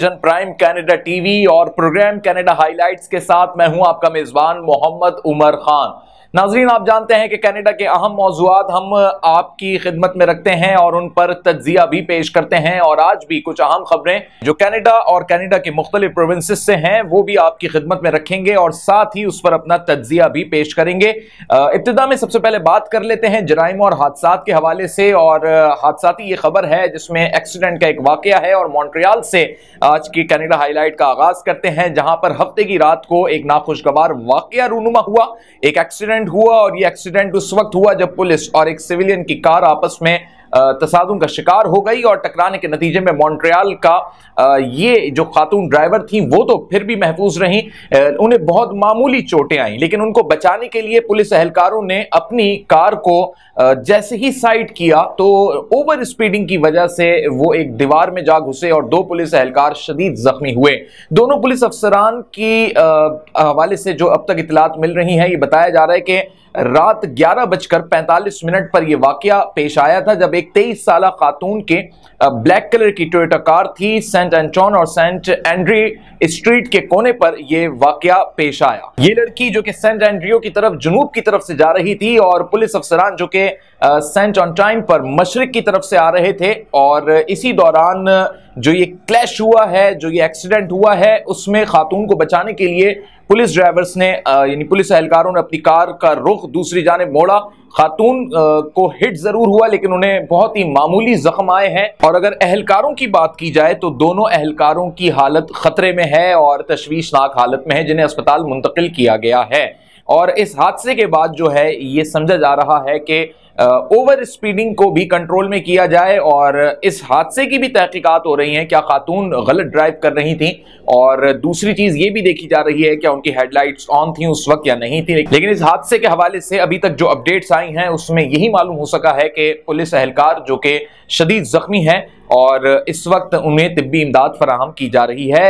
Prime Canada TV और programme Canada highlights के साथ मैं हूं आपका मेजबान मोहम्मद उमर खान। नाजरीन, आप जानते हैं कि कनाडा के अहम मौज़ूआत हम आपकी खिदमत में रखते हैं और उन पर तज्जिया भी पेश करते हैं, और आज भी कुछ अहम खबरें जो कनाडा और कनाडा के मुख्तलिफ प्रोविंसेस से हैं वो भी आपकी खिदमत में रखेंगे और साथ ही उस पर अपना तज्जिया भी पेश करेंगे। इब्तिदा में सबसे पहले बात कर लेते हैं जराइम और हादसात के हवाले से, और हादसाती ये खबर है जिसमें एक्सीडेंट का एक वाकया है और मॉन्ट्रियल से आज की कनाडा हाईलाइट का आगाज करते हैं, जहां पर हफ्ते की रात को एक नाखुशगवार वाकया रूनुमा हुआ। एक एक्सीडेंट हुआ और ये एक्सीडेंट उस वक्त हुआ जब पुलिस और एक सिविलियन की कार आपस में तसादुम का शिकार हो गई और टकराने के नतीजे में मॉन्ट्रियल का ये जो खातून ड्राइवर थी वो तो फिर भी महफूज रहीं, उन्हें बहुत मामूली चोटें आई, लेकिन उनको बचाने के लिए पुलिस एहलकारों ने अपनी कार को जैसे ही साइड किया तो ओवर स्पीडिंग की वजह से वो एक दीवार में जा घुसे और दो पुलिस एहलकार शदीद जख्मी हुए। दोनों पुलिस अफसरान की हवाले से जो अब तक इतलात मिल रही हैं, ये बताया जा रहा है कि रात 11:45 पर यह वाकया पेश आया था जब एक 23 साला खातून के ब्लैक कलर की टोयोटा कार थी। सेंट एंटोन और सेंट एंड्री स्ट्रीट के कोने पर यह वाकया पेश आया। ये लड़की जो कि सेंट एंड्रियो की तरफ जुनूब की तरफ से जा रही थी और पुलिस अफसरान जो कि सेंट ऑनटाइन पर मशरिक की तरफ से आ रहे थे, और इसी दौरान जो ये क्लैश हुआ है, जो ये एक्सीडेंट हुआ है, उसमें खातून को बचाने के लिए पुलिस ड्राइवर्स ने यानी पुलिस एहलकारों ने अपनी कार का रुख दूसरी जानिब मोड़ा। खातून को हिट जरूर हुआ लेकिन उन्हें बहुत ही मामूली जख्म आए हैं, और अगर एहलकारों की बात की जाए तो दोनों एहलकारों की हालत खतरे में है और तशवीशनाक हालत में है, जिन्हें अस्पताल मुंतकिल किया गया है। और इस हादसे के बाद जो है ये समझा जा रहा है कि ओवर स्पीडिंग को भी कंट्रोल में किया जाए, और इस हादसे की भी तहकीकात हो रही हैं, क्या खातून गलत ड्राइव कर रही थी, और दूसरी चीज ये भी देखी जा रही है क्या उनकी हेडलाइट्स ऑन थी उस वक्त या नहीं थी। लेकिन इस हादसे के हवाले से अभी तक जो अपडेट्स आई हैं उसमें यही मालूम हो सका है कि पुलिस एहलकार जो कि शदीद जख्मी हैं और इस वक्त उन्हें तिब्बी इमदाद फराहम की जा रही है।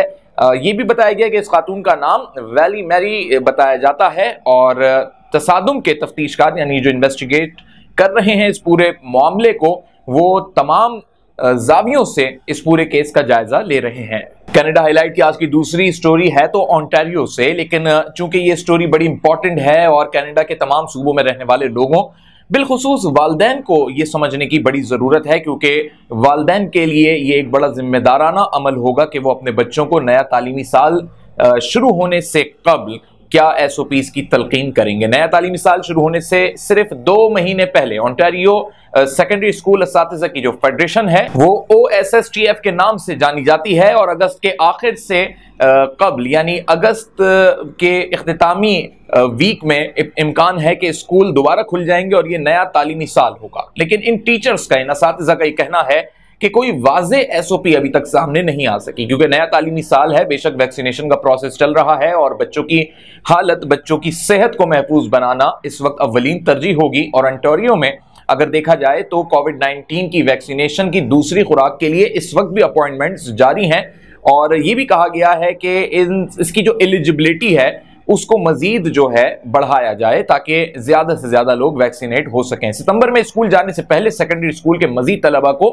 ये भी बताया गया कि इस खातून का नाम वैली मैरी बताया जाता है, और तसादुम के तफ्तीशकार यानी जो इन्वेस्टिगेट कर रहे हैं इस पूरे मामले को, वो तमाम जावियों से इस पूरे केस का जायजा ले रहे हैं। कनाडा हाईलाइट की आज की दूसरी स्टोरी है तो ओंटारियो से, लेकिन चूंकि ये स्टोरी बड़ी इंपॉर्टेंट है और कनाडा के तमाम सूबों में रहने वाले लोगों बिलखुसूस वालदैन को ये समझने की बड़ी जरूरत है, क्योंकि वालदैन के लिए ये एक बड़ा जिम्मेदाराना अमल होगा कि वो अपने बच्चों को नया तालीमी साल शुरू होने से कबल क्या एसओपीज की तलकीन करेंगे। नया तालीमी साल शुरू होने से सिर्फ 2 महीने पहले ओंटारियो सेकेंडरी स्कूल असातिज़ा की जो फेडरेशन है वो OSSTF के नाम से जानी जाती है, और अगस्त के आखिर से कबल यानी अगस्त के इख्तितामी वीक में इम्कान है कि स्कूल दोबारा खुल जाएंगे और ये नया तालीमी साल होगा। लेकिन इन टीचर्स का, इन असातिज़ा का ये कहना है कि कोई वाज़े एसओपी अभी तक सामने नहीं आ सकी, क्योंकि नया तालीमी साल है। बेशक वैक्सीनेशन का प्रोसेस चल रहा है और बच्चों की हालत, बच्चों की सेहत को महफूज बनाना इस वक्त अव्वलीन तरजीह होगी। और ओंटारियो में अगर देखा जाए तो कोविड-19 की वैक्सीनेशन की दूसरी खुराक के लिए इस वक्त भी अपॉइंटमेंट्स जारी हैं, और ये भी कहा गया है कि इसकी जो एलिजिबिलिटी है उसको मजीद जो है बढ़ाया जाए ताकि ज्यादा से ज्यादा लोग वैक्सीनेट हो सकें। सितंबर में स्कूल जाने से पहले सेकेंडरी स्कूल के मजीद तलबा को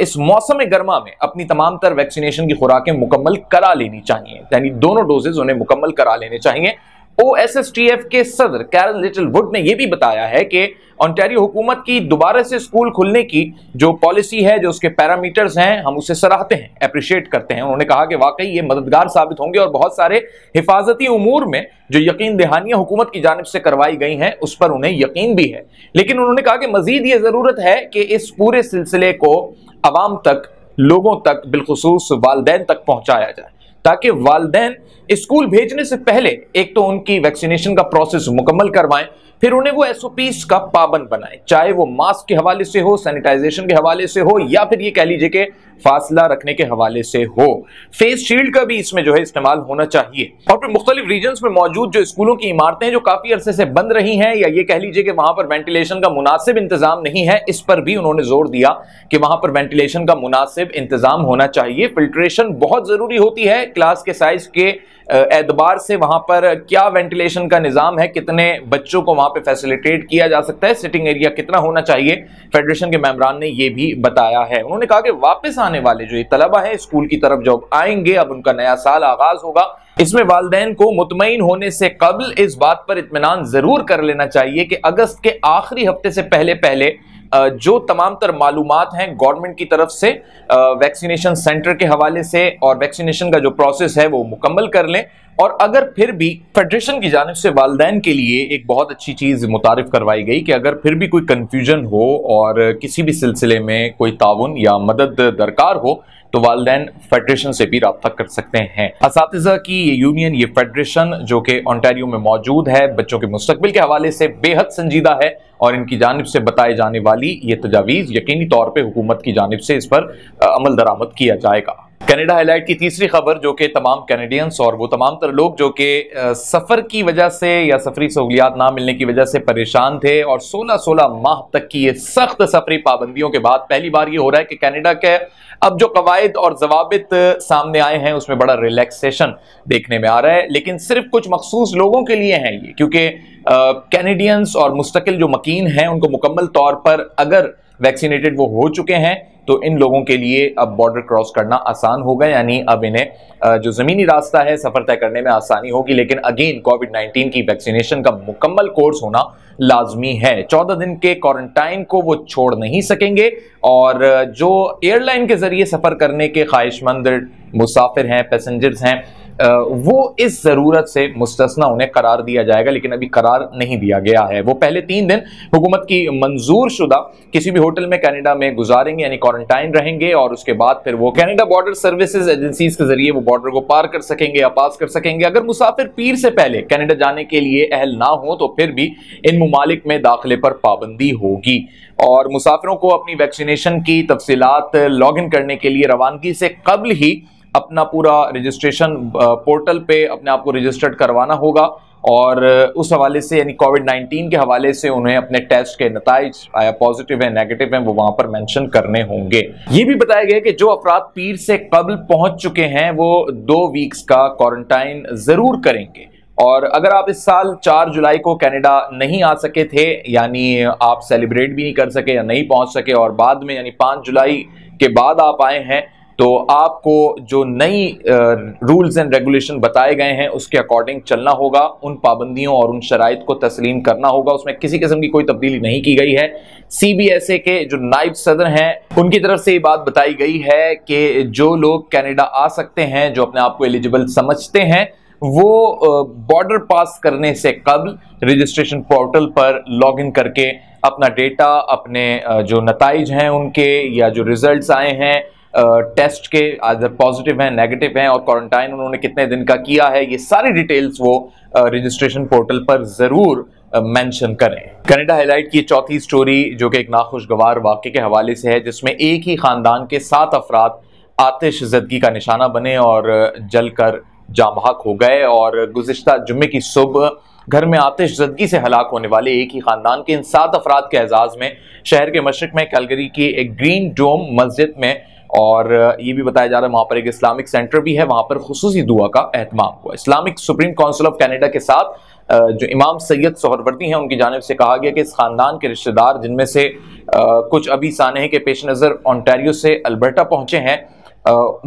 इस मौसम गर्मा में अपनी तमाम तर वैक्सीनेशन की खुराकें मुकम्मल करा लेनी चाहिए, यानी दोनों डोजेज उन्हें मुकम्मल करा लेने चाहिए। OSSTF के सदर कैरन लिटिलवुड ने यह भी बताया है कि ओंटारियो हुकूमत की दोबारा से स्कूल खुलने की जो पॉलिसी है, जो उसके पैरामीटर्स हैं, हम उसे सराहते हैं, अप्रिशिएट करते हैं। उन्होंने कहा कि वाकई ये मददगार साबित होंगे और बहुत सारे हिफाजती उमूर में जो यकीन दहानियां हुकूमत की जानिब से करवाई गई हैं उस पर उन्हें यकीन भी है। लेकिन उन्होंने कहा कि मजीद ये जरूरत है कि इस पूरे सिलसिले को अवाम तक, लोगों तक, बिलखुसूस वालदैन तक पहुंचाया जाए, ताकि वालदैन स्कूल भेजने से पहले एक तो उनकी वैक्सीनेशन का प्रोसेस मुकम्मल करवाएं, फिर उन्हें वो एसओपीज का पाबंद बनाएं, चाहे वो मास्क के हवाले से हो, सैनिटाइजेशन के हवाले से हो, या फिर ये कह लीजिए कि फासला रखने के हवाले से हो। फेस शील्ड का भी इसमें जो है इस्तेमाल होना चाहिए। और फिर मुख्तलिफ रीजन्स में मौजूद जो स्कूलों की इमारतें जो काफी अरसे से बंद रही हैं, या ये कह लीजिए कि वहां पर वेंटिलेशन का मुनासिब इंतजाम नहीं है, इस पर भी उन्होंने जोर दिया कि वहां पर वेंटिलेशन का मुनासिब इंतजाम होना चाहिए। फिल्ट्रेशन बहुत जरूरी होती है क्लास के साइज के एतबार से वहां पर क्या वेंटिलेशन का निजाम है, कितने बच्चों को वहां पे फैसिलिटेट किया जा सकता है, सिटिंग एरिया कितना होना चाहिए, फेडरेशन के मेंबरान ने यह भी बताया है। उन्होंने कहा कि वापस आने वाले जो ये तलबा है स्कूल की तरफ जब आएंगे, अब उनका नया साल आगाज होगा, इसमें वालिदैन को मुतमईन होने से कबल इस बात पर इत्मीनान जरूर कर लेना चाहिए कि अगस्त के आखिरी हफ्ते से पहले पहले जो तमाम तर मालूमात हैं गवर्नमेंट की तरफ से वैक्सीनेशन सेंटर के हवाले से और वैक्सीनेशन का जो प्रोसेस है वो मुकम्मल कर लें। और अगर फिर भी फेडरेशन की जानिब से वालिदैन के लिए एक बहुत अच्छी चीज मुतारिफ करवाई गई कि अगर फिर भी कोई कंफ्यूजन हो और किसी भी सिलसिले में कोई ताउन या मदद दरकार हो तो वालिदैन फेडरेशन से भी राब्ता कर सकते हैं। असातिज़ा की ये यूनियन, ये फेडरेशन जो कि ओंटारियो में मौजूद है, बच्चों के मुस्तकबिल के हवाले से बेहद संजीदा है और इनकी जानिब से बताए जाने वाली ये तजावीज़ यकीनी तौर पर हुकूमत की जानिब से इस पर अमल दरामद किया जाएगा। कनाडा हाईलाइट की तीसरी खबर जो कि तमाम कैनेडियंस और वो तमाम तर लोग जो कि सफ़र की वजह से या सफरी सहूलियात ना मिलने की वजह से परेशान थे और 16-16 माह तक की ये सख्त सफरी पाबंदियों के बाद पहली बार ये हो रहा है कि कनाडा के अब जो कवायद और जवाबित सामने आए हैं उसमें बड़ा रिलैक्सेशन देखने में आ रहा है, लेकिन सिर्फ कुछ मखसूस लोगों के लिए है ये, क्योंकि कैनेडियंस और मुस्तकिल जो मकीन हैं उनको मुकम्मल तौर पर अगर वैक्सीनेटेड वो हो चुके हैं तो इन लोगों के लिए अब बॉर्डर क्रॉस करना आसान होगा, यानी अब इन्हें जो ज़मीनी रास्ता है सफ़र तय करने में आसानी होगी। लेकिन अगेन कोविड-19 की वैक्सीनेशन का मुकम्मल कोर्स होना लाजमी है। 14 दिन के क्वारंटाइन को वो छोड़ नहीं सकेंगे और जो एयरलाइन के ज़रिए सफ़र करने के ख्वाहिशमंद मुसाफिर हैं, पैसेंजर्स हैं, वो इस ज़रूरत से मुस्तस्ना उन्हें करार दिया जाएगा, लेकिन अभी करार नहीं दिया गया है। वो पहले 3 दिन हुकूमत की मंजूर शुदा किसी भी होटल में कनाडा में गुजारेंगे, यानी क्वारंटाइन रहेंगे और उसके बाद फिर वो कनाडा बॉर्डर सर्विसेज एजेंसीज के जरिए वो बॉर्डर को पार कर सकेंगे या पास कर सकेंगे। अगर मुसाफिर पीर से पहले कनाडा जाने के लिए अहल ना हो तो फिर भी इन मुमालिक में दाखिले पर पाबंदी होगी और मुसाफिरों को अपनी वैक्सीनेशन की तफसीलात लॉग इन करने के लिए रवानगी से कबल ही अपना पूरा रजिस्ट्रेशन पोर्टल पे अपने आप को रजिस्टर्ड करवाना होगा और उस हवाले से यानी कोविड-19 के हवाले से उन्हें अपने टेस्ट के नताइज आया पॉजिटिव है नेगेटिव है वो वहां पर मेंशन करने होंगे। ये भी बताया गया कि जो अफराद पीर से कबल पहुंच चुके हैं वो 2 वीक्स का क्वारंटाइन जरूर करेंगे और अगर आप इस साल 4 जुलाई को कनाडा नहीं आ सके थे, यानी आप सेलिब्रेट भी नहीं कर सके या नहीं पहुंच सके और बाद में यानी 5 जुलाई के बाद आप आए हैं तो आपको जो नई रूल्स एंड रेगुलेशन बताए गए हैं उसके अकॉर्डिंग चलना होगा, उन पाबंदियों और उन शराइत को तस्लीम करना होगा। उसमें किसी किस्म की कोई तब्दीली नहीं की गई है। CBSA के जो नायब सदर हैं उनकी तरफ से ये बात बताई गई है कि जो लोग कनाडा आ सकते हैं, जो अपने आप को एलिजिबल समझते हैं, वो बॉर्डर पास करने से कबल रजिस्ट्रेशन पोर्टल पर लॉग इन करके अपना डेटा, अपने जो नताइज हैं उनके या जो रिजल्ट्स आए हैं टेस्ट के अगर पॉजिटिव हैं नेगेटिव हैं और क्वारंटाइन उन्होंने कितने दिन का किया है, ये सारी डिटेल्स वो रजिस्ट्रेशन पोर्टल पर जरूर मेंशन करें। कनाडा हाईलाइट की चौथी स्टोरी जो कि एक नाखुशगवार वाक़े के हवाले से है जिसमें एक ही खानदान के 7 अफराद आतिशज़दगी का निशाना बने और जलकर जाम-बहक हो गए और गुज़िश्ता जुम्मे की सुबह घर में आतिशज़दगी से हलाक होने वाले एक ही खानदान के इन 7 अफराद के एजाज़ में शहर के मशरिक में कैलगरी की एक ग्रीन डोम मस्जिद में और ये भी बताया जा रहा है वहां पर एक इस्लामिक सेंटर भी है, वहां पर खुसूसी दुआ का एहतमाम हुआ। Islamic supreme council of Canada के साथ जो इमाम सैयद सोहरवर्दी हैं उनकी जानिब से कहा गया कि इस खानदान के रिश्तेदार जिनमें से कुछ अभी सानहे के पेश नज़र ओंटारियो से अल्बर्टा पहुंचे हैं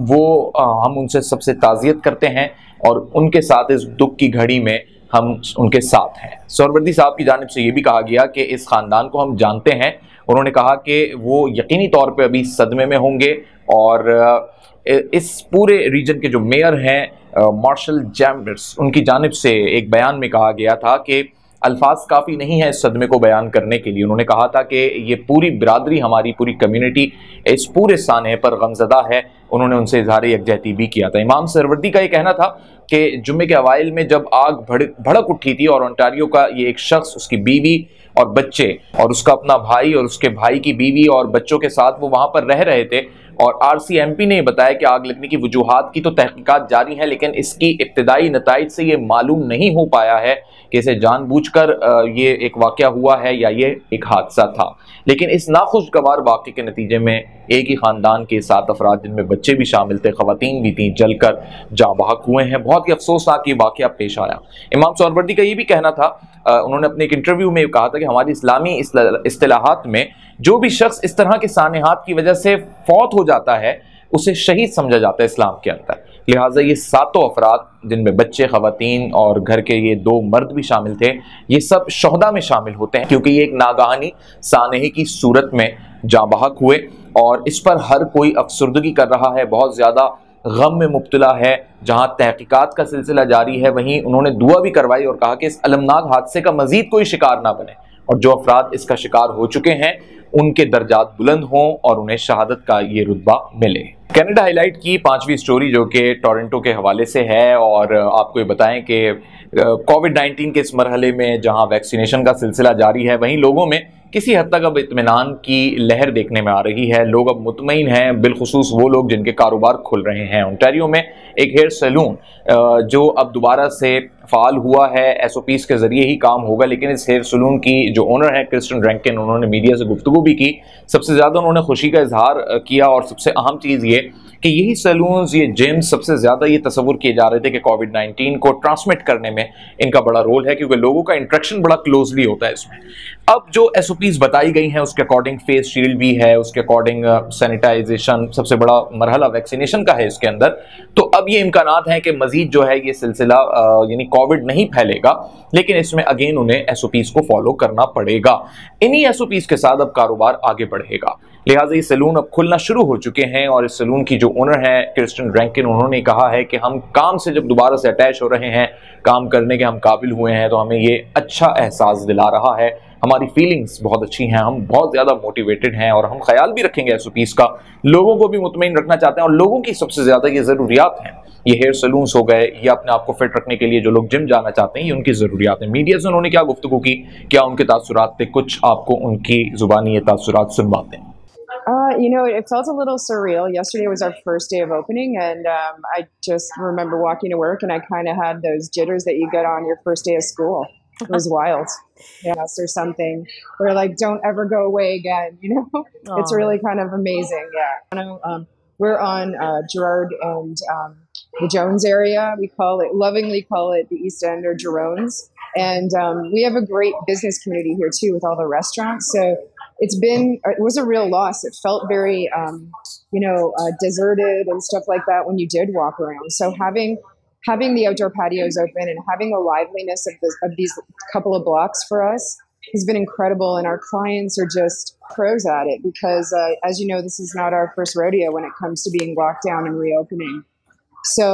वो हम उनसे सबसे ताज़ियत करते हैं और उनके साथ इस दुख की घड़ी में हम उनके साथ हैं। सोहरवर्दी साहब की जानिब से ये भी कहा गया कि इस खानदान को हम जानते हैं। उन्होंने कहा कि वो यकीनी तौर पे अभी सदमे में होंगे और इस पूरे रीजन के जो मेयर हैं मार्शल जैम्बर्स उनकी जानिब से एक बयान में कहा गया था कि अल्फाज काफ़ी नहीं है इस सदमे को बयान करने के लिए। उन्होंने कहा था कि ये पूरी बिरादरी, हमारी पूरी कम्युनिटी इस पूरे सानहे पर गमज़दा है। उन्होंने उनसे इजहार यकजहती भी किया था। इमाम सरवर्दी का ये कहना था कि जुम्मे के अवाइल में जब आग भड़क उठी थी और ओंटारियो का ये एक शख्स, उसकी बीवी और बच्चे और उसका अपना भाई और उसके भाई की बीवी और बच्चों के साथ वो वहाँ पर रह रहे थे, और RCMP ने बताया कि आग लगने की वजूहात की तो तहकीकात जारी है, लेकिन इसकी इब्तिदाई नताइज से ये मालूम नहीं हो पाया है कि इसे जानबूझकर ये एक वाकया हुआ है या ये एक हादसा था। लेकिन इस नाखुशगवार वाकये के नतीजे में एक ही खानदान के 7 अफराद, जिनमें बच्चे भी शामिल थे, खवातीन भी थीं, जलकर जाँ बहक हुए हैं। बहुत ही अफसोसनाक ये वाकया पेश आया। इमाम सोहरावर्दी का ये भी कहना था, उन्होंने अपने एक इंटरव्यू में कहा था कि हमारी इस्लामी इस्तिलाहात में जो भी शख्स इस तरह के सानेहात की वजह से फौत हो जाता है उसे शहीद समझा जाता है इस्लाम के अंदर। लिहाजा ये 7 अफराद, जिनमें बच्चे, खवातीन और घर के ये 2 मर्द भी शामिल थे, ये सब शोहदा में शामिल होते हैं, क्योंकि ये एक नागाहानी सानहे की सूरत में जाँ बहक हुए और इस पर हर कोई अफसरदगी कर रहा है, बहुत ज़्यादा गम में मुब्तला है। जहां तहकीकात का सिलसिला जारी है, वहीं उन्होंने दुआ भी करवाई और कहा कि इस अलमनाक हादसे का मजीद कोई शिकार ना बने और जो अफराद इसका शिकार हो चुके हैं उनके दर्जात बुलंद हों और उन्हें शहादत का ये रुतबा मिले। कनाडा हाईलाइट की 5वीं स्टोरी जो कि टोरंटो के हवाले से है, और आपको ये बताएं कि कोविड-19 के इस मरहले में जहां वैक्सीनेशन का सिलसिला जारी है, वहीं लोगों में किसी हद तक अब इत्मीनान की लहर देखने में आ रही है। लोग अब मुतमईन हैं, बिलखुसूस वो लोग जिनके कारोबार खुल रहे हैं। ओंटारियो में एक हेयर सैलून जो अब दोबारा से फाल हुआ है, SOPs के जरिए ही काम होगा, लेकिन इस हेयर सैलून की जो ओनर है क्रिस्टन रैंकिन, उन्होंने मीडिया से गुफ्तगू भी की। सबसे ज़्यादा उन्होंने खुशी का इजहार किया और सबसे अहम चीज़ ये कि यही सैलून्स, ये जिम्स सबसे ज़्यादा ये तस्वुर किए जा रहे थे कि कोविड-19 को ट्रांसमिट करने में इनका बड़ा रोल है, क्योंकि लोगों का इंट्रैक्शन बड़ा क्लोजली होता है इसमें। अब जो SOPs बताई गई हैं उसके अकॉर्डिंग फेस शील्ड भी है, उसके अकॉर्डिंग सैनिटाइजेशन, सबसे बड़ा मरहला वैक्सीनेशन का है इसके अंदर। तो अब ये इम्कानात हैं कि मजीद जो है ये सिलसिला यानी कोविड नहीं फैलेगा, लेकिन इसमें अगेन उन्हें SOPs को फॉलो करना पड़ेगा। इन्हीं SOPs के साथ अब कारोबार आगे बढ़ेगा। लिहाजा ये सैलून अब खुलना शुरू हो चुके हैं और इस सैलून की जो ओनर है क्रिस्टन रैंकिन, उन्होंने कहा है कि हम काम से जब दोबारा से अटैच हो रहे हैं, काम करने के हम काबिल हुए हैं, तो हमें ये अच्छा एहसास दिला रहा है। हमारी फीलिंग्स बहुत अच्छी हैं, हम बहुत ज़्यादा मोटिवेटेड हैं और हम ख्याल भी रखेंगे SOPs का। लोगों को भी मुतमईन रखना चाहते हैं और लोगों की सबसे ज़्यादा ये ज़रूरियात हैं। ये हेयर सैलून्स हो गए, ये अपने आप को फिट रखने के लिए जो लोग जिम जाना चाहते हैं, ये उनकी ज़रूरियात हैं। मीडिया से उन्होंने क्या गुफ्तगू की, क्या उनके तासुरात थे, कुछ आपको उनकी ज़ुबानी ये तासुरात सुनवाते हैं। You know, it felt a little surreal. Yesterday was our first day of opening, and I just remember walking to work, and I kind of had those jitters that you get on your first day of school. It was wild. Yes, or something. We're like, don't ever go away again. You know, it's really kind of amazing. Yeah. I know, we're on Gerard and the Jones area. We lovingly call it the East End or Jeroens, and we have a great business community here too with all the restaurants. So it was a real loss. It felt very, deserted and stuff like that when you did walk around. So having the outdoor patios open and having the liveliness of these couple of blocks for us has been incredible. And our clients are just pros at it because, as you know, this is not our first rodeo when it comes to being locked down and reopening. So,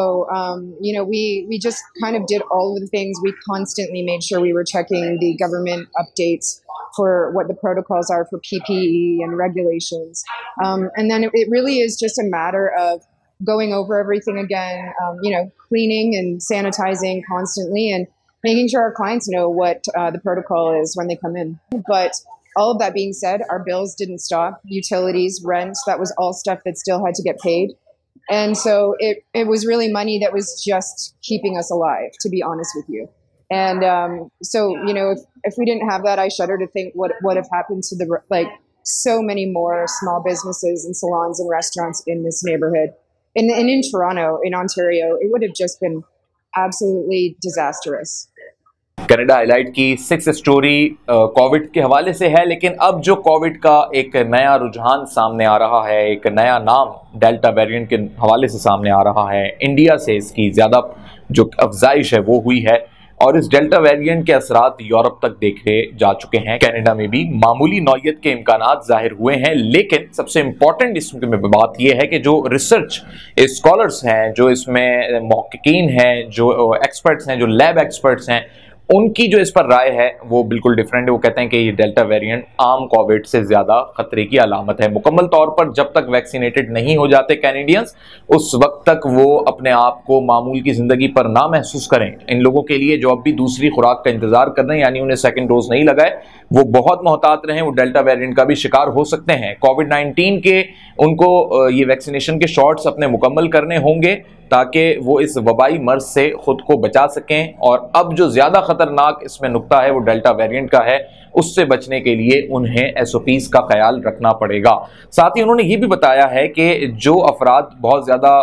we just kind of did all of the things. We constantly made sure we were checking the government updates for what the protocols are for PPE and regulations. And then it really is just a matter of going over everything again, cleaning and sanitizing constantly and making sure our clients know what the protocol is when they come in. But all of that being said, our bills didn't stop. Utilities, rent, that was all stuff that still had to get paid. And so it was really money that was just keeping us alive, to be honest with you. And so, if we didn't have that, I shudder to think what would have happened to so many more small businesses and salons and restaurants in this neighborhood. And in Toronto, in Ontario, it would have just been absolutely disastrous. Canada highlight की 6th story Covid के हवाले से है, लेकिन अब जो Covid का एक नया रुझान सामने आ रहा है, एक नया नाम डेल्टा वेरिएंट के हवाले से सामने आ रहा है। इंडिया से इसकी ज़्यादा जो अफजाइश है वो हुई है और इस डेल्टा वेरिएंट के असरात यूरोप तक देखे जा चुके हैं। कनाडा में भी मामूली नौयत के इम्कानात जाहिर हुए हैं, लेकिन सबसे इम्पॉर्टेंट इसमें बात यह है कि जो रिसर्च स्कॉलर्स हैं, जो इसमें मुहक्किकीन हैं, जो एक्सपर्ट्स हैं, जो लैब एक्सपर्ट्स हैं, उनकी जो इस पर राय है वो बिल्कुल डिफरेंट है। वो कहते हैं कि ये डेल्टा वेरिएंट आम कोविड से ज्यादा खतरे की अलामत है। मुकम्मल तौर पर जब तक वैक्सीनेटेड नहीं हो जाते कैनेडियंस, उस वक्त तक वो अपने आप को मामूल की जिंदगी पर ना महसूस करें। इन लोगों के लिए जो अब भी दूसरी खुराक का इंतजार कर रहे हैं, यानी उन्हें सेकंड डोज नहीं लगाए, वो बहुत मोहतात रहें, वो डेल्टा वेरिएंट का भी शिकार हो सकते हैं। कोविड-19 के उनको ये वैक्सीनेशन के शॉट्स अपने मुकम्मल करने होंगे ताकि वो इस वबाई मर्ज से खुद को बचा सकें। और अब जो ज्यादा खतरनाक इसमें नुक्ता है वो डेल्टा वेरिएंट का है, उससे बचने के लिए उन्हें एसओपीज का ख्याल रखना पड़ेगा। साथ ही उन्होंने ये भी बताया है कि जो अफराद बहुत ज्यादा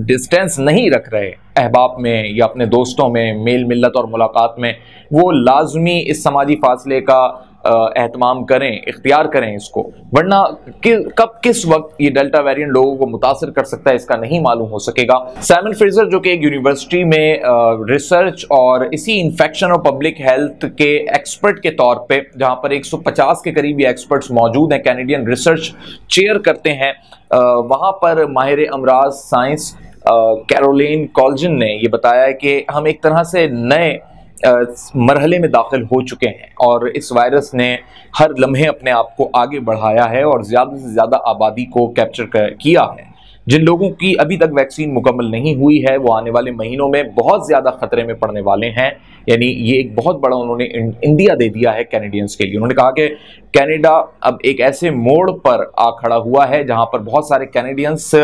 डिस्टेंस नहीं रख रहे अहबाब में या अपने दोस्तों में, मेल मिलत और मुलाकात में, वो लाजमी इस समाजी फासले का एहतमाम करें, इख्तियार करें इसको, वरना कब किस वक्त ये डेल्टा वेरिएंट लोगों को मुतासिर कर सकता है इसका नहीं मालूम हो सकेगा। साइमन फ्रेजर जो कि एक यूनिवर्सिटी में रिसर्च और इसी इन्फेक्शन और पब्लिक हेल्थ के एक्सपर्ट के तौर पे, जहां पर 150 के करीब ये एक्सपर्ट्स मौजूद हैं, कैनेडियन रिसर्च चेयर करते हैं, वहां पर माहिर अमराज साइंस कैरोलिन कॉल्जिन ने ये बताया है कि हम एक तरह से नए मरहले में दाखिल हो चुके हैं और इस वायरस ने हर लम्हे अपने आप को आगे बढ़ाया है और ज़्यादा से ज़्यादा आबादी को कैप्चर किया है। जिन लोगों की अभी तक वैक्सीन मुकम्मल नहीं हुई है वो आने वाले महीनों में बहुत ज़्यादा खतरे में पड़ने वाले हैं। यानी ये एक बहुत बड़ा उन्होंने इंडिया दे दिया है कैनेडियंस के लिए। उन्होंने कहा कि कनाडा अब एक ऐसे मोड़ पर आ खड़ा हुआ है जहां पर बहुत सारे कैनेडियंस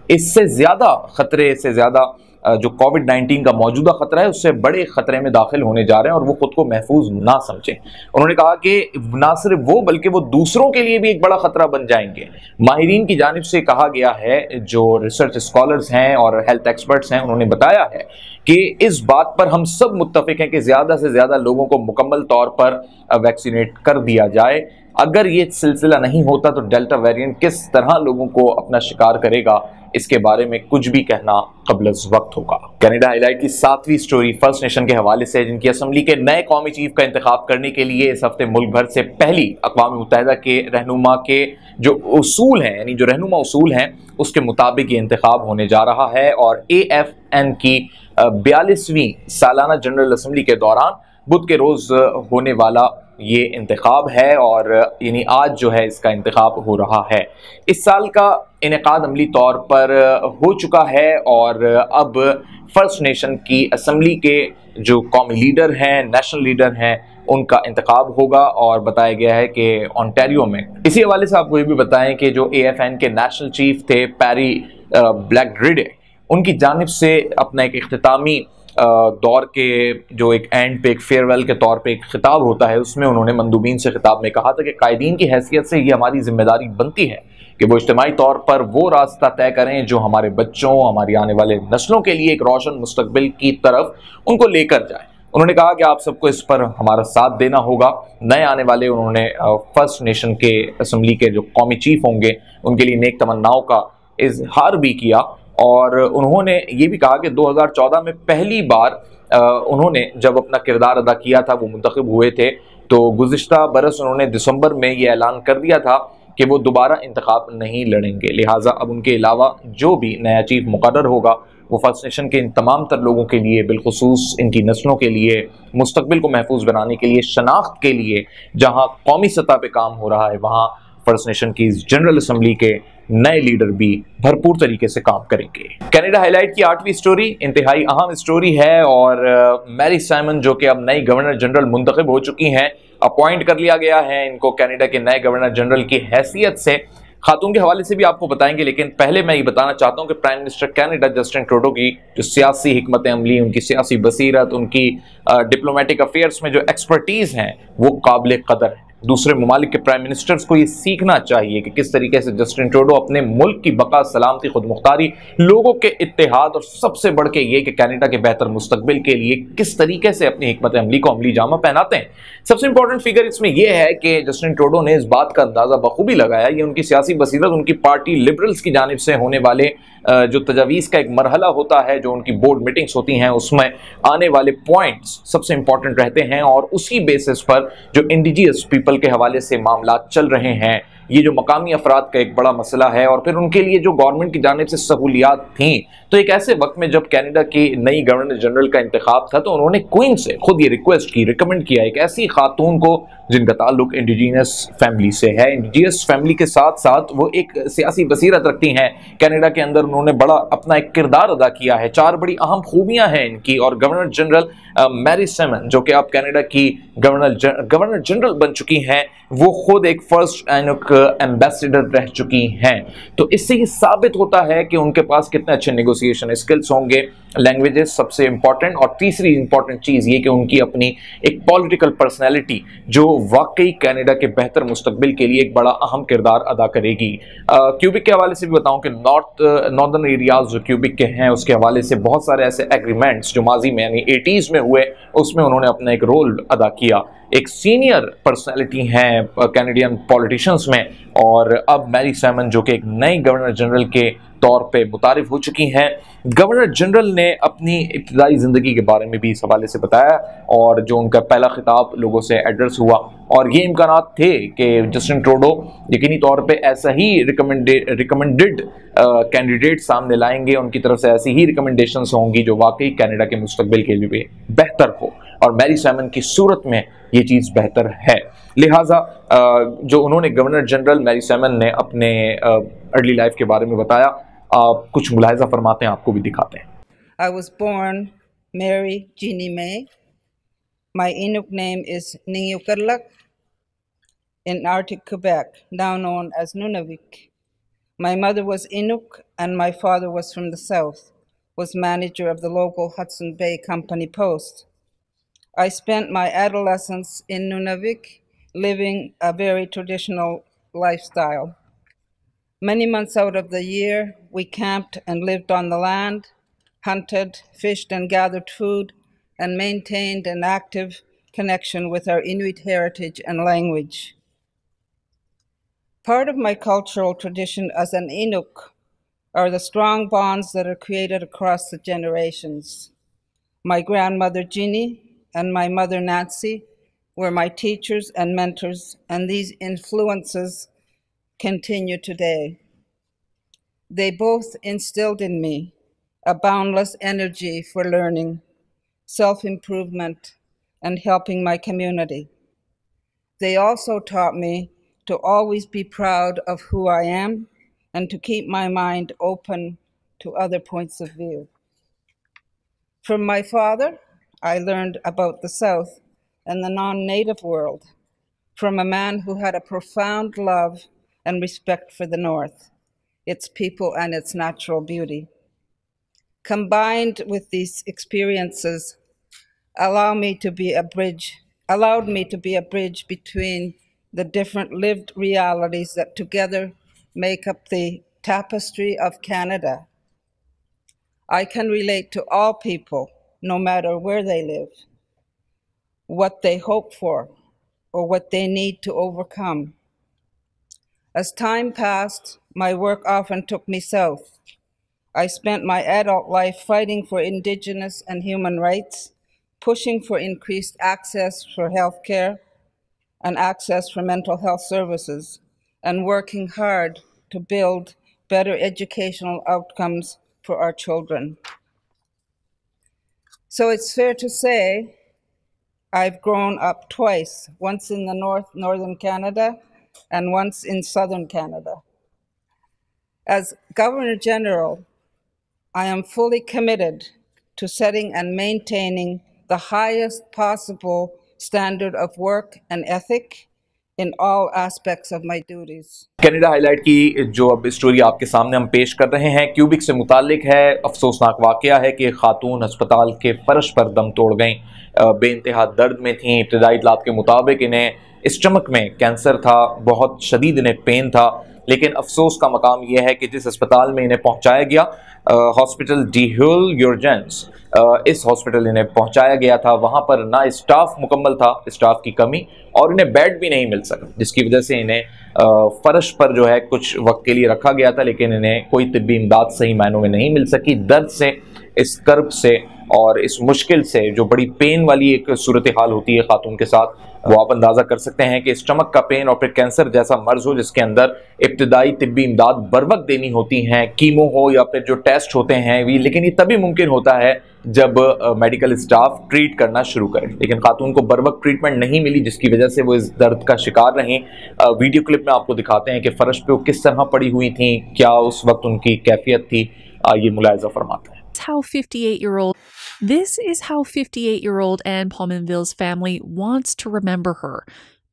इससे ज़्यादा खतरे से ज़्यादा जो कोविड-19 का मौजूदा खतरा है उससे बड़े खतरे में दाखिल होने जा रहे हैं और वो खुद को महफूज ना समझें। उन्होंने कहा कि ना सिर्फ वो बल्कि वो दूसरों के लिए भी एक बड़ा खतरा बन जाएंगे। माहिरीन की जानिब से कहा गया है, जो रिसर्च स्कॉलर्स हैं और हेल्थ एक्सपर्ट्स हैं, उन्होंने बताया है कि इस बात पर हम सब मुत्तफिक हैं कि ज्यादा से ज्यादा लोगों को मुकम्मल तौर पर वैक्सीनेट कर दिया जाए। अगर ये सिलसिला नहीं होता तो डेल्टा वेरिएंट किस तरह लोगों को अपना शिकार करेगा, इसके बारे में कुछ भी कहना क़ब्ल वक्त होगा। कनाडा हाईलाइट की 7वीं स्टोरी फर्स्ट नेशन के हवाले से, जिनकी असम्बली के नए कौमी चीफ का इंतखाब करने के लिए इस हफ्ते मुल्क भर से पहली अक़वाम मुत्तहिदा के रहनुमा के जो उसूल हैं, यानी जो रहनुमा उसूल हैं, उसके मुताबिक ये इंतखाब होने जा रहा है। और AFN की 42वीं सालाना जनरल असम्बली के दौरान बुध के रोज होने वाला ये इंतखाब है और यानी आज जो है इसका इंतखाब हो रहा है। इस साल का इनेकाद अमली तौर पर हो चुका है और अब फर्स्ट नेशन की असम्बली के जो कौमी लीडर हैं, नेशनल लीडर हैं, उनका इंतखाब होगा। और बताया गया है कि ओंटारियो में, इसी हवाले से आपको ये भी बताएं कि जो AFN के नेशनल चीफ थे पैरी ब्लैकग्रिडे, उनकी जानिब से अपना एक इख्तितामी दौर के जो एक एंड पे एक फेयरवेल के तौर पे एक खिताब होता है, उसमें उन्होंने मंदूबीन से खिताब में कहा था कि कायदीन की हैसियत से ये हमारी जिम्मेदारी बनती है कि वो इज्तिमाई तौर पर वो रास्ता तय करें जो हमारे बच्चों, हमारी आने वाले नस्लों के लिए एक रोशन मुस्तकबिल की तरफ उनको लेकर जाए। उन्होंने कहा कि आप सबको इस पर हमारा साथ देना होगा। नए आने वाले उन्होंने फर्स्ट नेशन के असम्बली के जो कौमी चीफ होंगे उनके लिए नेक तमन्नाओं का इजहार भी किया और उन्होंने ये भी कहा कि 2014 में पहली बार उन्होंने जब अपना किरदार अदा किया था, वो मुंतखब हुए थे, तो गुज़िश्ता बरस उन्होंने दिसंबर में ये ऐलान कर दिया था कि वो दोबारा इंतखाब नहीं लड़ेंगे। लिहाजा अब उनके अलावा जो भी नया चीफ मुकर्रर होगा वो फर्स्ट नेशन के इन तमाम तर लोगों के लिए, बिलखुसूस इनकी नस्लों के लिए, मुस्तकबिल को महफूज बनाने के लिए, शनाख्त के लिए, जहाँ कौमी सतह पर काम हो रहा है वहाँ फर्स्ट नेशन की जनरल असम्बली के नए लीडर भी भरपूर तरीके से काम करेंगे। कनाडा हाईलाइट की 8वीं स्टोरी इंतहाई अहम स्टोरी है और मैरी साइमन जो कि अब नई गवर्नर जनरल मुंतखब हो चुकी हैं, अपॉइंट कर लिया गया है इनको कनाडा के नए गवर्नर जनरल की हैसियत से। खातून के हवाले से भी आपको बताएंगे, लेकिन पहले मैं ये बताना चाहता हूँ कि prime minister Canada Justin Trudeau की जो सियासी हिकमत अमली, उनकी सियासी बसीरत, उनकी डिप्लोमेटिक अफेयर्स में जो एक्सपर्टीज़ हैं वो काबिल कदर है। दूसरे ममालिक के प्राइम मिनिस्टर्स को ये सीखना चाहिए कि किस तरीके से जस्टिन ट्रूडो अपने मुल्क की बका, सलामती, खुदमुख्तारी, लोगों के इत्तेहाद और सबसे बढ़ के ये कि कनाडा के बेहतर मुस्तकबिल के लिए किस तरीके से अपनी हिकमत अमली को अमली जामा पहनाते हैं। सबसे इंपॉर्टेंट फिगर इसमें यह है कि जस्टिन ट्रूडो ने इस बात का अंदाजा बखूबी लगाया, ये उनकी सियासी बसीरत, उनकी पार्टी लिबरल्स की जानिब से होने वाले जो तजावीज़ का एक मरहला होता है, जो उनकी बोर्ड मीटिंग्स होती हैं, उसमें आने वाले पॉइंट्स सबसे इंपॉर्टेंट रहते हैं और उसी बेसिस पर जो इंडिजियस पीपल के हवाले से मामला चल रहे हैं ये जो मकामी अफराद का एक बड़ा मसला है, और फिर उनके लिए जो गवर्नमेंट की जानिब से सहूलियात थी। तो एक ऐसे वक्त में जब कनाडा की नई गवर्नर जनरल का इंतखाब था, तो उन्होंने क्वीन से खुद ये रिक्वेस्ट की, रिकमेंड किया एक ऐसी खातून को जिनका ताल्लुक इंडिजिनस फैमिली से है। इंडिजिनस फैमिली के साथ साथ वो एक सियासी बसीरत रखती हैं। कनाडा के अंदर उन्होंने बड़ा अपना एक किरदार अदा किया है। 4 बड़ी अहम खूबियां हैं इनकी। और गवर्नर जनरल मैरी सैमन, जो कि अब कनाडा की गवर्नर जनरल बन चुकी हैं, वो खुद एक फर्स्ट एम्बेसडर रह चुकी हैं। तो इससे ये साबित होता है कि उनके पास कितने अच्छे नेगोशिएशन स्किल्स होंगे, लैंग्वेजेस सबसे इंपॉर्टेंट, और तीसरी इंपॉर्टेंट चीज ये कि उनकी अपनी एक पॉलिटिकल पर्सनैलिटी जो वाकई कनाडा के बेहतर मुस्तकबिल के लिए एक बड़ा अहम किरदार अदा करेगी। क्यूबिक के हवाले से भी बताऊं कि नॉर्दर्न एरियाज जो क्यूबिक के हैं, उसके हवाले से बहुत सारे ऐसे एग्रीमेंट्स जो माजी में यानी 80s में हुए, उसमें उन्होंने अपना एक रोल अदा किया। एक सीनियर पर्सनैलिटी हैं कैनेडियन पॉलिटिशियंस में, और अब मैरी सैमन जो कि एक नई गवर्नर जनरल के तौर पे मुतारिफ हो चुकी हैं। गवर्नर जनरल ने अपनी इब्तिदाई ज़िंदगी के बारे में भी इस हवाले से बताया, और जो उनका पहला खिताब लोगों से एड्रेस हुआ, और ये इम्कानात थे कि जस्टिन ट्रूडो यकीनी तौर पे ऐसा ही रिकमेंडेड कैंडिडेट सामने लाएंगे, उनकी तरफ से ऐसी ही रिकमेंडेशंस होंगी जो वाकई कनाडा के मुस्तकबिल के लिए बेहतर हो, और मैरी सैमन की सूरत में ये चीज़ बेहतर है। लिहाजा जो उन्होंने गवर्नर जनरल मैरी सैमन ने अपने अर्ली लाइफ के बारे में बताया, कुछ मुलाहिजा फरमाते हैं, आपको भी दिखाते हैं। I was born Mary Jeannie May. My Inuk name is Ningyukarlak in Arctic Quebec, now known as Nunavik. My mother was Inuk and my father was from the south, was manager of the local Hudson Bay Company Post. I spent my adolescence in Nunavik, living a very traditional lifestyle. Many months out of the year, we camped and lived on the land, hunted, fished, and gathered food, and maintained an active connection with our Inuit heritage and language. Part of my cultural tradition as an Inuk are the strong bonds that are created across the generations. My grandmother Ginny and my mother Nancy were my teachers and mentors, and these influences continue today. They both instilled in me a boundless energy for learning, self-improvement, and helping my community. They also taught me to always be proud of who I am and to keep my mind open to other points of view. From my father, I learned about the South and the non-native world, from a man who had a profound love and respect for the North, its people and its natural beauty. Combined with these experiences, allowed me to be a bridge between the different lived realities that together make up the tapestry of Canada. I can relate to all people, no matter where they live, what they hope for, or what they need to overcome. As time passed, my work often took me south. I spent my adult life fighting for Indigenous and human rights, pushing for increased access for health care and access for mental health services, and working hard to build better educational outcomes for our children. So it's fair to say I've grown up twice, once in the northern Canada and once in southern Canada. As Governor General, I am fully committed to setting and maintaining the highest possible standard of work and ethic in all aspects of my duties. Canada highlight की जो अब story आपके सामने हम पेश कर रहे हैं क्यूबिक से मुतालिक है। अफसोसनाक वाकया है कि खातून अस्पताल के फर्श पर दम तोड़ गईं, बेइंतहा दर्द में थीं। इब्तदाई इतलात के मुताबिक इन्हें स्टमक में कैंसर था, बहुत शदीद इन्हें पेन था, लेकिन अफसोस का मकाम यह है कि जिस अस्पताल में इन्हें पहुंचाया गया हॉस्पिटल डी ह्यूल यूर्जेंस, इस हॉस्पिटल इन्हें पहुंचाया गया था। वहां पर ना स्टाफ मुकम्मल था, स्टाफ की कमी, और इन्हें बेड भी नहीं मिल सका, जिसकी वजह से इन्हें फर्श पर जो है कुछ वक्त के लिए रखा गया था, लेकिन इन्हें कोई तिब्बी इमदाद सही मायनों में नहीं मिल सकी। दर्द से, इस कर्ब से और इस मुश्किल से, जो बड़ी पेन वाली एक सूरत हाल होती है खातून के साथ, वो आप अंदाज़ा कर सकते हैं कि स्टमक का पेन और फिर कैंसर जैसा मर्ज हो जिसके अंदर इब्तदाई तिब्बी इमदाद बर वक्त देनी होती हैं, कीमो हो या फिर जो टेस्ट होते हैं भी, लेकिन ये तभी मुमकिन होता है जब मेडिकल स्टाफ ट्रीट करना शुरू करे। लेकिन खातून को बर वक्त ट्रीटमेंट नहीं मिली, जिसकी वजह से वो इस दर्द का शिकार रहीं। वीडियो क्लिप में आपको दिखाते हैं कि फर्श पे वो किस तरह पड़ी हुई थी, क्या उस वक्त उनकी कैफियत थी, ये मुलाहिजा फरमाते हैं। This is how 58-year-old Anne Pominville's family wants to remember her,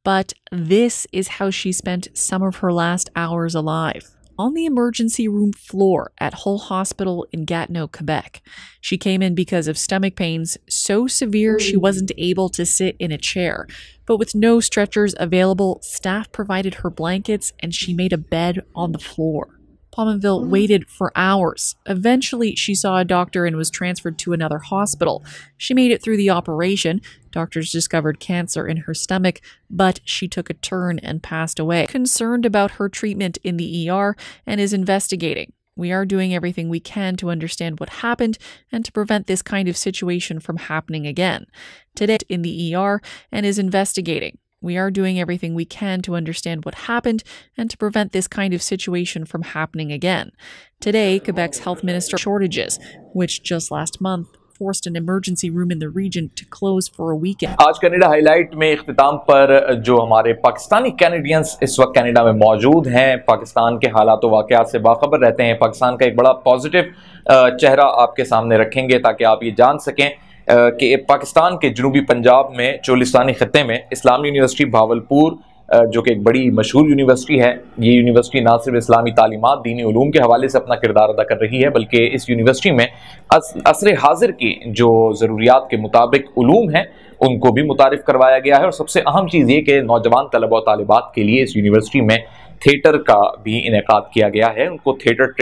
but this is how she spent some of her last hours alive. On the emergency room floor at Hull Hospital in Gatineau, Quebec. She came in because of stomach pains so severe she wasn't able to sit in a chair. But with no stretchers available, staff provided her blankets and she made a bed on the floor. Pominville waited for hours. Eventually, she saw a doctor and was transferred to another hospital. She made it through the operation. Doctors discovered cancer in her stomach, but she took a turn and passed away. Concerned about her treatment in the ER and is investigating. We are doing everything we can to understand what happened and to prevent this kind of situation from happening again. Today, in the ER and is investigating. We are doing everything we can to understand what happened and to prevent this kind of situation from happening again. Today, Quebec's health minister shortages, which just last month forced an emergency room in the region to close for a weekend. आज Canada highlight में इख्तिताम पर जो हमारे Pakistani Canadians इस वक्त Canada में मौजूद हैं, पाकिस्तान के हालात व वाक़यात से बाखबर रहते हैं, पाकिस्तान का एक बड़ा पॉजिटिव चेहरा आपके सामने रखेंगे ताकि आप ये जान सकें कि पाकिस्तान के जनूबी पंजाब में चोलिस्तानी खत्ते में इस्लामी यूनिवर्सिटी भावलपुर, जो कि एक बड़ी मशहूर यूनिवर्सिटी है, ये यूनिवर्सिटी ना सिर्फ इस्लामी तालीमात, दीनी उलूम के हवाले से अपना किरदार अदा कर रही है, बल्कि इस यूनिवर्सिटी में असर हाजिर की जो ज़रूरियात के मुताबिक उलूम हैं उनको भी मुतारिफ करवाया गया है। और सबसे अहम चीज़ ये कि नौजवान तलबा और तालिबात के लिए इस यूनिवर्सिटी में थिएटर का भी इनेकाद किया गया है, उनको थिएटर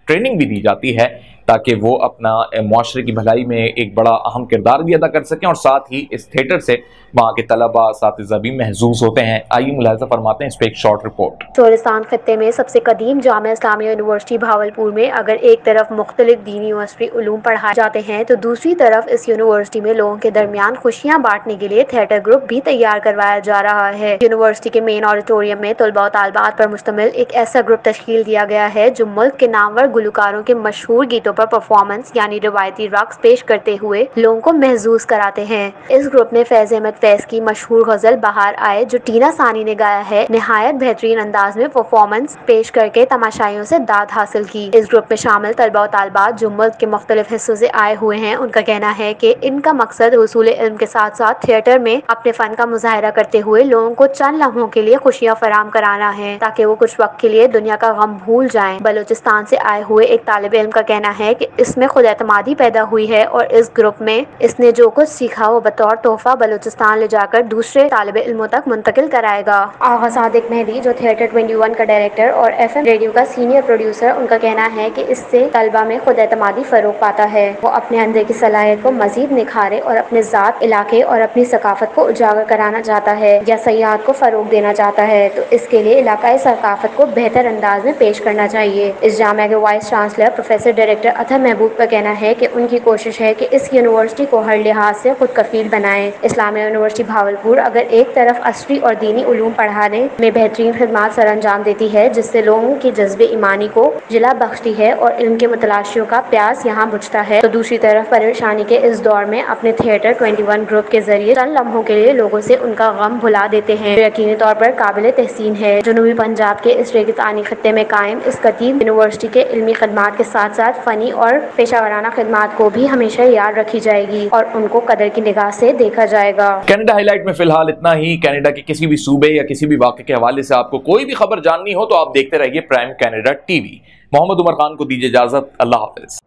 ट्रेनिंग भी दी जाती है ताकि वो अपना मुआशरे की भलाई में एक बड़ा अहम किरदार भी अदा कर सकें, और साथ ही इस थिएटर से वहाँ के तलबा असातिज़ा भी महजूज होते हैं। आइए मुलाहिज़ा फरमाते हैं इस पर एक शॉर्ट रिपोर्ट। चोलिस्तान खत्ते में सबसे कदीम जामिया इस्लामिया यूनिवर्सिटी भावलपुर में अगर एक तरफ मुख्तलिफ दीनी यूनिवर्सिटी उलूम पढ़ाए जाते हैं तो दूसरी तरफ इस यूनिवर्सिटी में लोगों के दरमियान खुशियाँ बांटने के लिए थिएटर ग्रुप भी तैयार करवाया जा रहा है। यूनिवर्सिटी के मेन ऑडिटोरियम में तलबा और तालिबात पर मुश्तमिल एक ऐसा ग्रुप तश्कील दिया गया है जो मुल्क के नामवर गुलकारों के मशहूर गीतों पर परफॉर्मेंस यानी रिवायती रक्स पेश करते हुए लोगों को महसूस कराते हैं। इस ग्रुप ने फैज़ अहमद फैज़ की मशहूर गजल बाहर आए जो टीना सानी ने गाया है, निहायत बेहतरीन अंदाज में परफॉर्मेंस पेश करके तमाशाइयों से दाद हासिल की। इस ग्रुप में शामिल तलबा और तालिबात जो मुल्क के मुख्तलिफ हिस्सों से आए हुए हैं, उनका कहना है कि इनका मकसद हुसूल इल्म के साथ साथ थिएटर में अपने फन का मुजाहिरा करते हुए लोगों को चंद लम्हों के लिए खुशियाँ फराम कराना है ताकि वो कुछ वक्त के लिए दुनिया का गम भूल जाएं। बलूचिस्तान से आए हुए एक तालिब इल्म का कहना है कि इसमें खुद एतमादी पैदा हुई है और इस ग्रुप में इसने जो कुछ सीखा वो बतौर तोहफा बलूचिस्तान ले जाकर दूसरे तालिब इल्मों तक मुंतकिल कराएगा। आगा सादिक मेहदी जो थिएटर 21 का डायरेक्टर और FM रेडियो का सीनियर प्रोड्यूसर, उनका कहना है कि इससे तलबा में खुद एतमादी फरोग पाता है, वो अपने अंदर की सलाहियत को मजीद निखारे और अपने ज़ात, इलाके और अपनी सकाफत को उजागर कराना चाहता है या सयाहत को फरोग देना चाहता है, तो इसके लिए इलाकाई सकाफत को बेहतर अंदाज में पेश करना चाहिए। इस जामिया के vice chancellor professor director Athar महबूब का कहना है कि उनकी कोशिश है कि इस यूनिवर्सिटी को हर लिहाज से खुद कफील बनाएं। इस्लामिया यूनिवर्सिटी भावलपुर अगर एक तरफ असरी और दीनी उलूम पढ़ाने में बेहतरीन खिदमात सर अंजाम देती है जिससे लोगों की जज्बे ईमानी को जिला बख्शती है और इल्म के मुतलाशियों का प्यास यहाँ बुझता है, तो दूसरी तरफ परेशानी के इस दौर में अपने थिएटर 21 ग्रुप के जरिए चंद लम्हों के लिए लोगों से उनका गम भुला देते हैं, जो यकीनी तौर पर काबिल तहसीन है। जनूबी पंजाब के इस रेगिस्तानी खत्ते में कायम इस कदीम यूनिवर्सिटी के इल्मी खदमात के साथ साथ फनी और पेशावराना खिदमात को भी हमेशा याद रखी जाएगी और उनको कदर की निगाह से देखा जाएगा। कनाडा हाईलाइट में फिलहाल इतना ही। कनाडा के किसी भी सूबे या किसी भी वाक़े के हवाले से आपको कोई भी खबर जाननी हो तो आप देखते रहिए Prime Canada TV. Mohammad Umar Khan को दीजिए इजाजत। अल्लाह हाफिज।